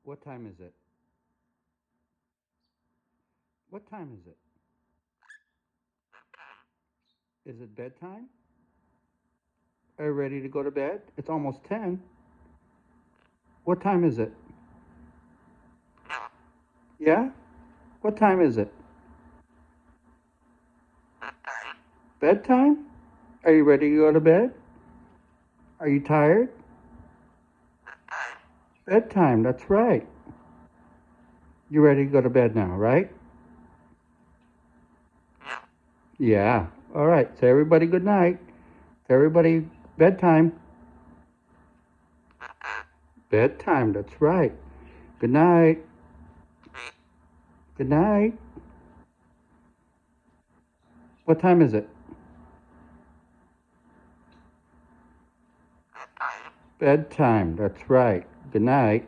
What time is it? What time is it? Is it bedtime? Are you ready to go to bed? It's almost 10. What time is it? Yeah? What time is it? Bedtime? Are you ready to go to bed? Are you tired? Bedtime, that's right. You ready to go to bed now, right? Yeah. All right. Say everybody good night. Everybody bedtime. Bedtime, that's right. Good night. Good night. What time is it? Bedtime, that's right. Good night.